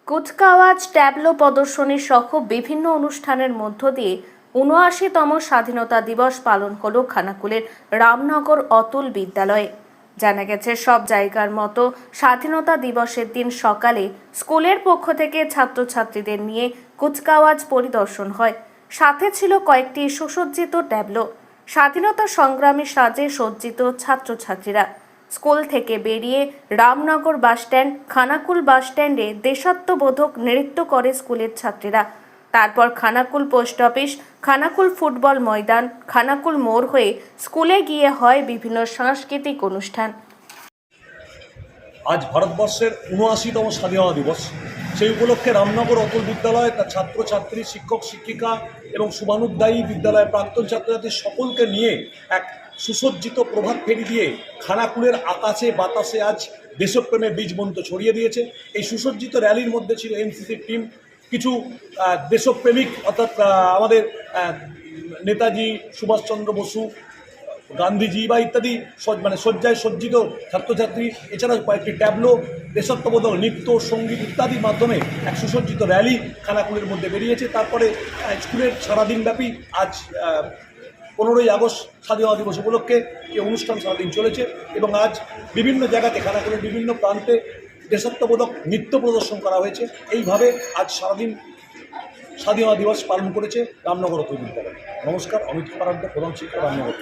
কুচকাওয়াজ tableau প্রদর্শনী সহ বিভিন্ন অনুষ্ঠানের মধ্য দিয়ে ৭৯তম স্বাধীনতা দিবস পালন হলো খানাকুলের রামনগর অতুল বিদ্যালয়ে। জানা গেছে, সব জায়গার মতো স্বাধীনতা দিবসের দিন সকালে স্কুলের পক্ষ থেকে ছাত্রছাত্রীদের নিয়ে কুচকাওয়াজ পরিদর্শন হয়। সাথে ছিল কয়েকটি সুসজ্জিত ট্যাবলো। স্বাধীনতা সংগ্রামী সাজে সজ্জিত ছাত্রছাত্রীরা স্কুল থেকে বেরিয়ে রামনগর বাসস্ট্যান্ড, খানাকুল বাসস্ট্যান্ডে দেশাত্মবোধক নৃত্য করে স্কুলের ছাত্রীরা। তারপর Khanakul post office, Khanakul football ময়দান, খানাকুল মোড় হয়ে স্কুলে গিয়ে হয় বিভিন্ন সাংস্কৃতিক অনুষ্ঠান। আজ ভারতবর্ষের ৭৯তম স্বাধীনতা দিবস। সেই উপলক্ষে রামনগর অতুল বিদ্যালয় তার ছাত্রছাত্রী, শিক্ষক শিক্ষিকা এবং শুভানুধ্যায়ী বিদ্যালয়ের প্রাক্তন ছাত্রছাত্রী সকলকে নিয়ে এক সুসজ্জিত প্রভাত ফেরি দিয়ে খানাকুলের আকাশে বাতাসে আজ দেশপ্রেমের বীজ মন্ত্র ছড়িয়ে দিয়েছে। এই সুসজ্জিত র্যালির মধ্যে ছিল এনসিসির টিম, কিছু দেশপ্রেমিক অর্থাৎ আমাদের নেতাজি সুভাষচন্দ্র বসু, গান্ধীজি বা ইত্যাদি শয্যায় সজ্জিত ছাত্রছাত্রী, এছাড়াও কয়েকটি ট্যাবলো, দেশাত্মবোধক নৃত্য, সঙ্গীত ইত্যাদির মাধ্যমে এক সুসজ্জিত র্যালি খানাকুলের মধ্যে বেরিয়েছে। তারপরে স্কুলের সারাদিনব্যাপী আজ 15ই আগস্ট স্বাধীনতা দিবস উপলক্ষে এই অনুষ্ঠান সারাদিন চলেছে এবং আজ বিভিন্ন জায়গাতে খানাকুলের বিভিন্ন প্রান্তে দেশাত্মবোধক নৃত্য প্রদর্শন করা হয়েছে। এইভাবে আজ সারাদিন স্বাধীনতা দিবস পালন করেছে রামনগর অতুল বিদ্যালয়। নমস্কার, অমিত পারাদ্দ, প্রধান শিক্ষক, রামনগর।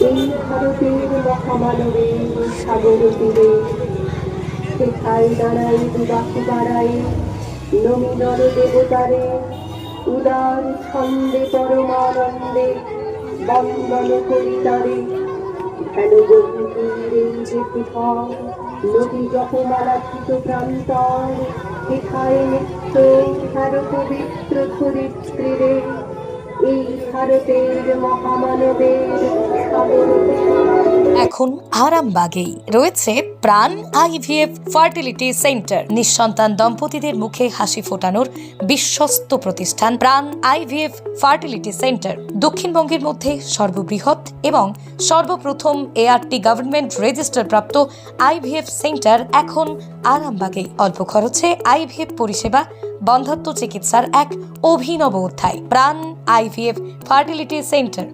এই ভারতের মহামানবের সাগর তীরে সেখায় দাঁড়াই দুবাহু বাড়াই নমিনর দেবতারে উদার ছন্দে পরমানন্দে বন্দন করি তারে। হেন গভীর যে পৃথক নদী জপমালাখিত প্রান্তর সেখায় নিত্য হেন পবিত্র ধরিত্রীরে এই ভারতের মহামানবের সাগর। এখন আরামবাগেই রয়েছে প্রাণ আইভিএফ ফার্টিলিটি সেন্টার। নিঃসন্তান দম্পতিদের মুখে হাসি ফোটানোর বিশ্বস্ত প্রতিষ্ঠান প্রাণ আইভিএফ ফার্টিলিটি সেন্টার দক্ষিণবঙ্গের মধ্যে সর্ববৃহৎ এবং সর্বপ্রথম এআরটি গভর্নমেন্ট রেজিস্টার প্রাপ্ত আইভিএফ সেন্টার এখন আরামবাগেই। অল্প খরচে আইভিএফ পরিষেবা, বন্ধাত্ব চিকিৎসার এক অভিনব অধ্যায়। প্রাণ আইভিএফ ফার্টিলিটি সেন্টার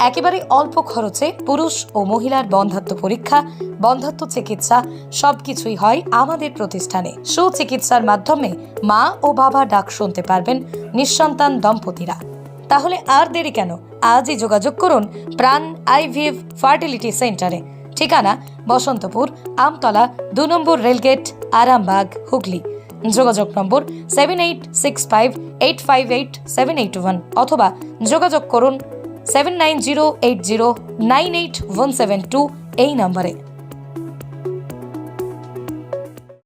একেবারে অল্প খরচে পুরুষ ও মহিলার বন্ধাত্ব পরীক্ষা, বন্ধাত্ব চিকিৎসা সবকিছুই হয় আমাদের প্রতিষ্ঠানে। সুচিকিৎসার মাধ্যমে মা ও বাবা ডাক শুনতে পারবেন নিঃসন্তান দম্পতিরা। তাহলে আর দেরি কেন? আজই যোগাযোগ করুন প্রাণ আইভিএফ ফার্টিলিটি সেন্টারে। ঠিকানা বসন্তপুর, আমতলা, 2 নম্বর রেলগেট, আরামবাগ, হুগলি। যোগাযোগ নম্বর 7865858781 অথবা যোগাযোগ করুন 7908098172 এই নম্বরে।